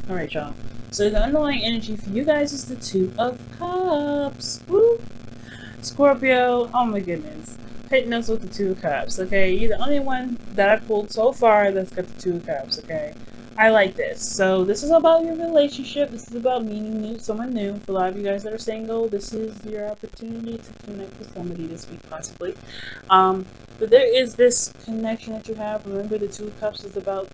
Alright, y'all. So the underlying energy for you guys is the Two of Cups. Woo! Scorpio, oh my goodness. Hitting us with the Two of Cups, okay? You're the only one that I pulled so far that's got the Two of Cups, okay? I like this. So this is about your relationship. This is about meeting someone new. For a lot of you guys that are single, this is your opportunity to connect with somebody this week, possibly. But there is this connection that you have. Remember, the Two of Cups is about,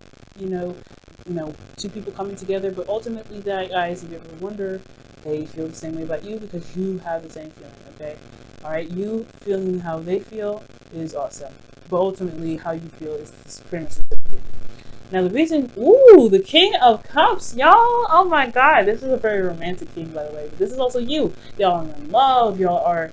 two people coming together. But ultimately, that, guys, if you ever wonder, they feel the same way about you because you have the same feeling, okay? All right, you feeling how they feel is awesome. But ultimately, how you feel is pretty much the same. Now the reason, ooh, the King of Cups, y'all. Oh my God, this is a very romantic king, by the way. But this is also you. Y'all are in love. Y'all are,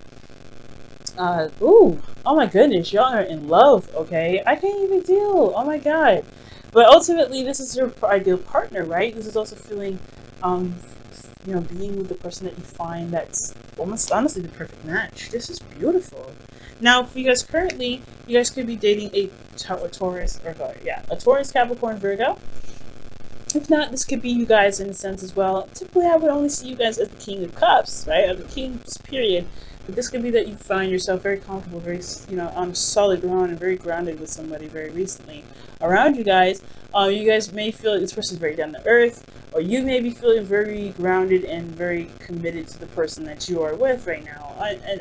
ooh, oh my goodness, y'all are in love. Okay, I can't even deal. Oh my God. But ultimately, this is your ideal partner, right? This is also feeling, being with the person that you find that's almost honestly the perfect match. This is beautiful. Now, for you guys currently, you guys could be dating a Taurus, a Taurus, Capricorn, Virgo. If not, this could be you guys in a sense as well. Typically, I would only see you guys as the King of Cups, right? Or the King's period. But this could be that you find yourself very comfortable, very, on solid ground and very grounded with somebody very recently around you guys. You guys may feel like this person is very down to earth, or you may be feeling very grounded and very committed to the person that you are with right now,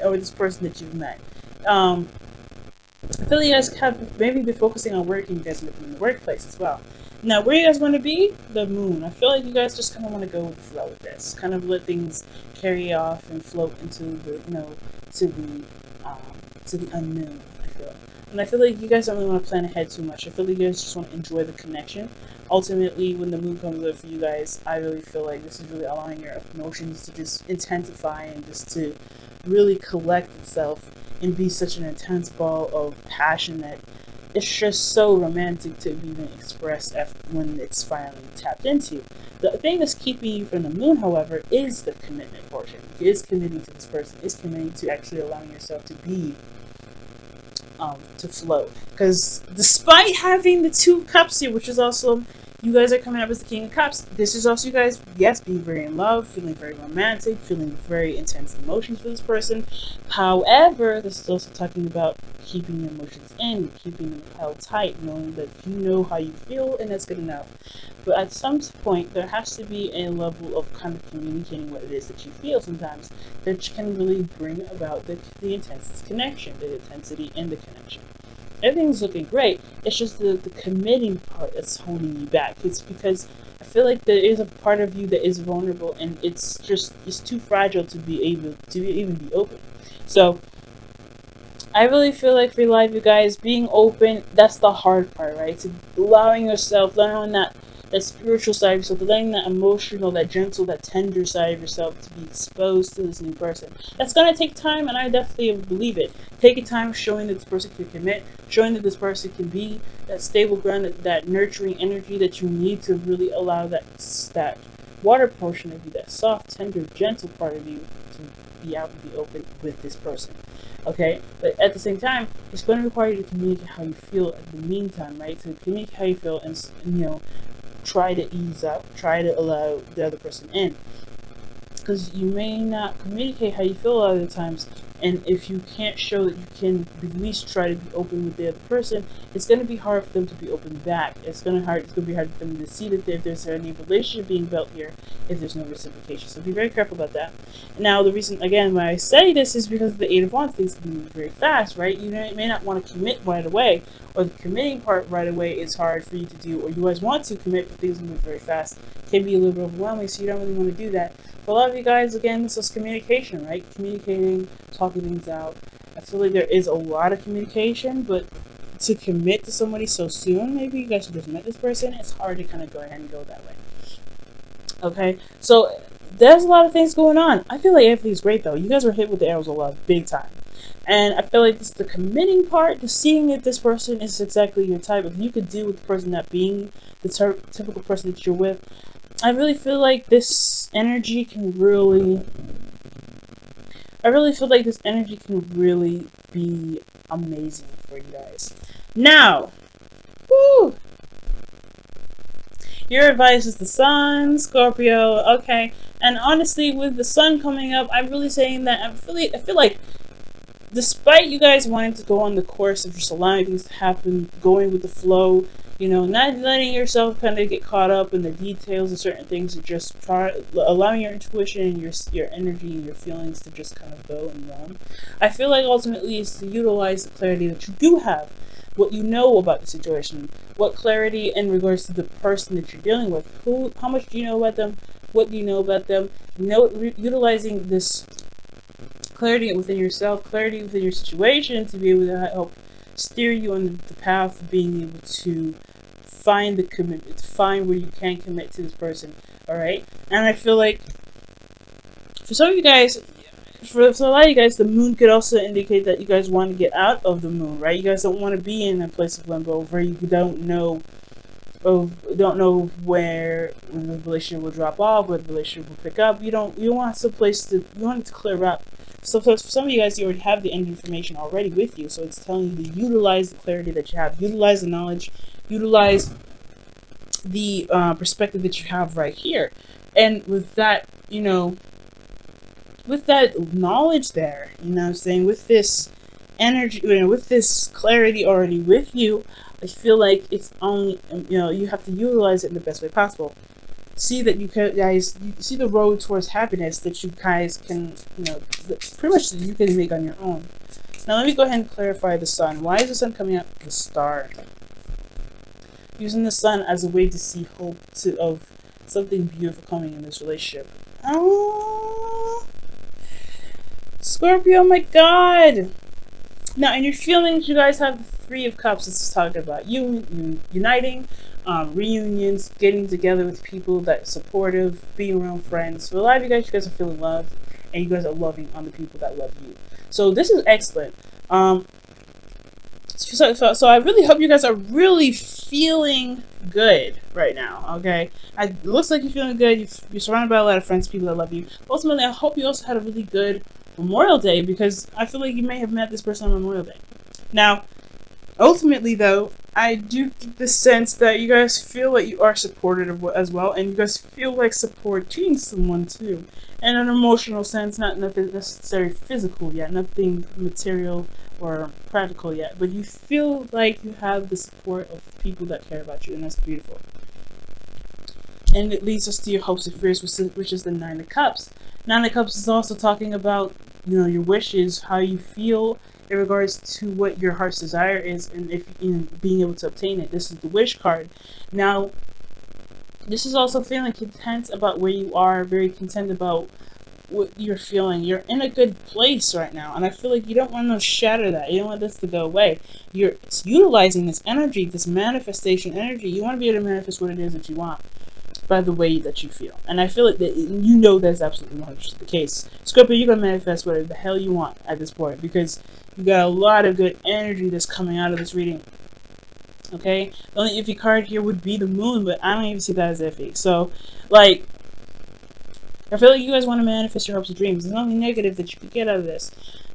or this person that you've met. I feel like you guys have maybe been focusing on work, and you guys met them in the workplace as well. Now, where you guys want to be? The moon. I feel like you guys just kind of want to go with the flow with this. Kind of let things carry off and float into the, to the unknown, I feel. And I feel like you guys don't really want to plan ahead too much. I feel like you guys just want to enjoy the connection. Ultimately, when the moon comes up for you guys, I really feel like this is really allowing your emotions to just intensify and just to really collect itself and be such an intense ball of passion that it's just so romantic to be even expressed when it's finally tapped into. The thing that's keeping you from the moon, however, is the commitment portion. It is committing to this person. It's committing to actually allowing yourself to be, to flow. Because despite having the Two of Cups here, which is also, you guys are coming up as the King of Cups, this is also you guys, yes, being very in love, feeling very romantic, feeling very intense emotions for this person. However, this is also talking about keeping your emotions in, keeping them held tight, knowing that you know how you feel, and that's good enough. But at some point, there has to be a level of kind of communicating what it is that you feel sometimes that can really bring about the intense connection, the intensity and the connection. Everything's looking great. It's just the committing part that's holding you back. It's because I feel like there is a part of you that is vulnerable, and it's too fragile to be able to even be open. So I really feel like for a lot of you guys, being open, that's the hard part, right? To allowing yourself, allowing that spiritual side of yourself, letting that emotional, that gentle, that tender side of yourself to be exposed to this new person. That's going to take time, and I definitely believe it. Taking time, showing that this person can commit, showing that this person can be that stable ground, that nurturing energy that you need to really allow that water portion of you, that soft, tender, gentle part of you to be out and be open with this person. Okay, but at the same time, it's going to require you to communicate how you feel in the meantime, right? To communicate how you feel and, try to ease up, try to allow the other person in. Because you may not communicate how you feel a lot of the times, and if you can't show that you can at least try to be open with the other person, it's going to be hard for them to be open back. It's going to be hard for them to see that if there's any relationship being built here, if there's no reciprocation. So be very careful about that. Now, the reason, again, why I say this is because of the Eight of Wands, things can move very fast, right? You may not want to commit right away, or the committing part right away is hard for you to do, or you guys want to commit, but things move very fast. It can be a little bit overwhelming, so you don't really want to do that. For a lot of you guys, again, this is communication, right? Communicating, talking things out. I feel like there is a lot of communication, but to commit to somebody so soon, maybe you guys just met this person, it's hard to kind of go ahead and go that way. Okay, so there's a lot of things going on. I feel like everything's great, though. You guys were hit with the arrows a lot, big time. And I feel like this is the committing part, to seeing if this person is exactly your type. If you could deal with the person not being the typical person that you're with, I really feel like this energy can really be amazing for you guys. Now, woo! Your advice is the sun, Scorpio. Okay, and honestly, with the sun coming up, I'm really saying that I feel like, despite you guys wanting to go on the course of just allowing things to happen, going with the flow, you know, not letting yourself kind of get caught up in the details of certain things, and just allowing your intuition and your energy and your feelings to just kind of go and run. I feel like ultimately is to utilize the clarity that you do have, what you know about the situation, what clarity in regards to the person that you're dealing with, how much do you know about them, what do you know about them, utilizing this clarity within yourself, clarity within your situation, to be able to help steer you on the path of being able to find the commitment, to find where you can commit to this person. All right, and I feel like for some of you guys, for a lot of you guys, the moon could also indicate that you guys want to get out of the moon, right? You guys don't want to be in a place of limbo where you don't know where the relationship will drop off, where the relationship will pick up. You want some place to, you want it to clear up. So for some of you guys, you already have the end information already with you, so it's telling you to utilize the clarity that you have, utilize the knowledge, utilize the perspective that you have right here. And with that, you know, with that knowledge there, you know what I'm saying, with this energy, you know, with this clarity already with you, I feel like it's only, you know, you have to utilize it in the best way possible. See that you see the road towards happiness that you guys can, you know, pretty much you can make on your own. Now let me go ahead and clarify the sun. Why is the sun coming up? The star. Using the sun as a way to see hope of something beautiful coming in this relationship. Oh, Scorpio, oh my God. Now in your feelings, you guys have the Three of Cups. This is talking about uniting, reunions, getting together with people that are supportive, being around friends. So a lot of you guys are feeling loved, and you guys are loving on the people that love you. So this is excellent. So I really hope you guys are really feeling good right now. Okay, it looks like you're feeling good. You're surrounded by a lot of friends, people that love you. Ultimately, I hope you also had a really good Memorial Day, because I feel like you may have met this person on Memorial Day. Now, ultimately, though, I do get the sense that you guys feel like you are supported as well, and you guys feel like supporting someone too, in an emotional sense, not nothing necessarily physical yet, nothing material or practical yet, but you feel like you have the support of people that care about you, and that's beautiful. And it leads us to your hopes and fears, which is the Nine of Cups. Nine of Cups is also talking about, you know, your wishes, how you feel in regards to what your heart's desire is, and if being able to obtain it. This is the wish card. Now, this is also feeling content about where you are, very content about what you're feeling. You're in a good place right now, and I feel like you don't want to shatter that. You don't want this to go away. You're utilizing this energy, this manifestation energy. You want to be able to manifest what it is that you want by the way that you feel. And I feel like that, you know, that's absolutely 100% the case. Scorpio, you're going to manifest whatever the hell you want at this point, because you got a lot of good energy that's coming out of this reading. Okay? The only iffy card here would be the moon, but I don't even see that as iffy. So, like, I feel like you guys want to manifest your hopes and dreams. There's nothing negative that you could get out of this.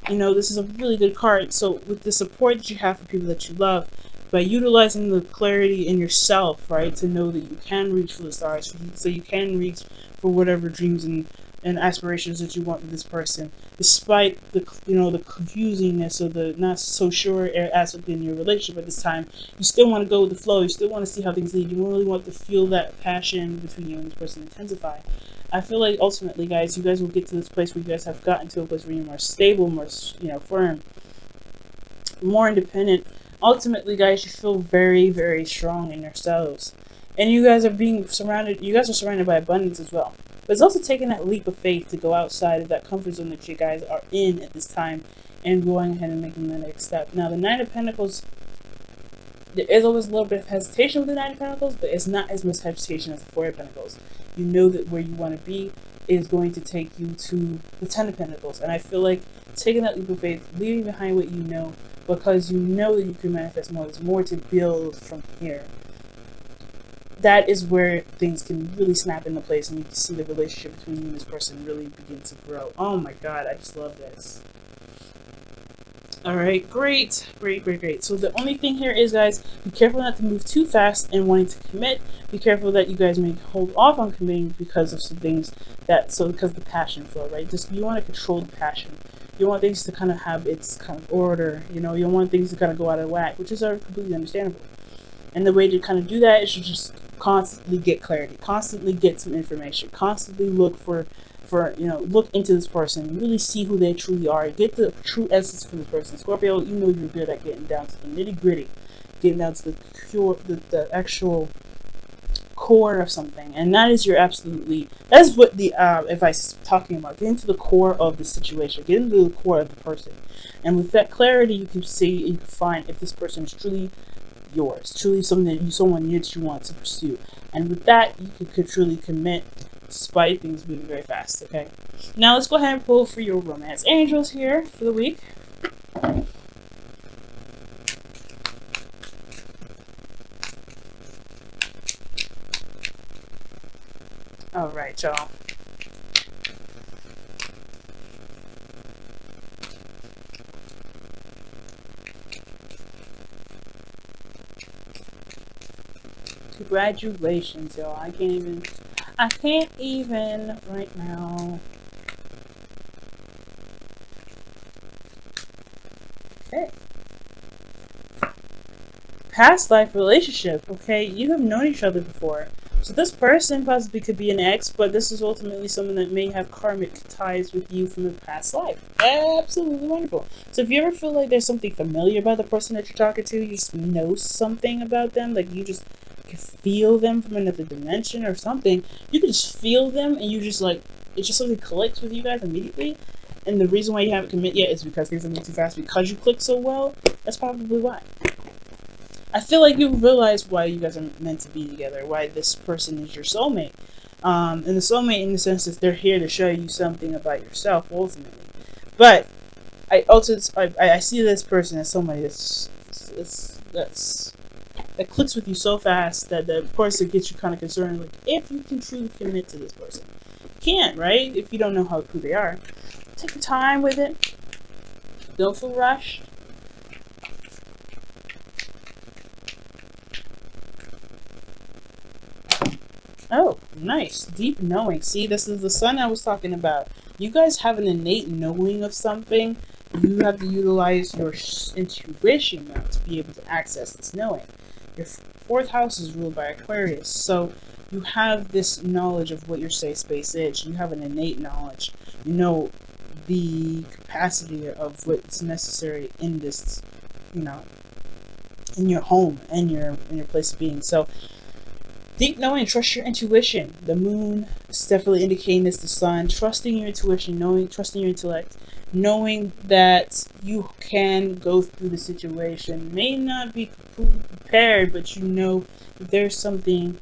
You know, this is a really good card. So, with the support that you have for people that you love, by utilizing the clarity in yourself, right, to know that you can reach for the stars, so you can reach for whatever dreams and aspirations that you want with this person, despite the, you know, the confusingness or the not so sure aspect in your relationship at this time. You still want to go with the flow. You still want to see how things lead. You really want to feel that passion between you and this person intensify. I feel like ultimately, guys, you guys will get to this place where you guys have gotten to a place where you're more stable, more, you know, firm, more independent. Ultimately, guys, you feel very, very strong in yourselves. And you guys are surrounded by abundance as well. But it's also taking that leap of faith to go outside of that comfort zone that you guys are in at this time and going ahead and making the next step. Now, the Nine of Pentacles, there is always a little bit of hesitation with the Nine of Pentacles, but it's not as much hesitation as the Four of Pentacles. You know that where you want to be is going to take you to the Ten of Pentacles. And I feel like taking that leap of faith, leaving behind what you know, because you know that you can manifest more. There's more to build from here. That is where things can really snap into place, and you can see the relationship between you and this person really begin to grow. Oh my God, I just love this. Alright, great. So the only thing here is, guys, be careful not to move too fast and wanting to commit. Be careful that you guys may hold off on committing because of some things because of the passion flow, right? Just you want to control the passion. You want things to kind of have its kind of order, you know, you don't want things to kind of go out of whack, which is completely understandable. And the way to kind of do that is to just constantly get clarity, constantly get some information, constantly look look into this person, really see who they truly are, get the true essence from this person. Scorpio, you know you're good at getting down to the nitty gritty, getting down to the actual core of something, and that is that is what the advice is talking about. Get into the core of the situation, get into the core of the person, and with that clarity, you can see and you can find if this person is truly yours, truly someone that you want to pursue, and with that, you could truly commit despite things moving very fast. Okay, now let's go ahead and pull for your romance angels here for the week. All right, y'all. Congratulations, y'all. I can't even right now. Okay. Past life relationship. Okay, you have known each other before. So this person possibly could be an ex, but this is ultimately someone that may have karmic ties with you from a past life. Absolutely wonderful. So if you ever feel like there's something familiar about the person that you're talking to, you just know something about them, like you just can feel them from another dimension or something, you can just feel them and you just like, it's just something clicks with you guys immediately. And the reason why you haven't committed yet is because things are moving too fast, because you click so well. That's probably why. I feel like you realize why you guys are meant to be together, why this person is your soulmate. And the soulmate, in the sense that they're here to show you something about yourself, ultimately. But I see this person as somebody that clicks with you so fast that of course it gets you kind of concerned, like if you can truly commit to this person. You can't, right? If you don't know who they are. Take your time with it. Don't feel rushed. Oh, nice. Deep knowing. See, this is the sun I was talking about. You guys have an innate knowing of something. You have to utilize your intuition now to be able to access this knowing. Your fourth house is ruled by Aquarius, so you have this knowledge of what your safe space is. You have an innate knowledge. You know the capacity of what's necessary in this, you know, in your home and in your place of being. So deep knowing, trust your intuition. The moon is definitely indicating this, the sun. Trusting your intuition, trusting your intellect, knowing that you can go through the situation. May not be completely prepared, but you know that there's something,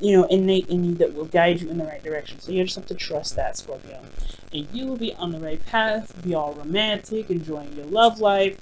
you know, innate in you that will guide you in the right direction. So you just have to trust that, Scorpio. And you will be on the right path, be all romantic, enjoying your love life.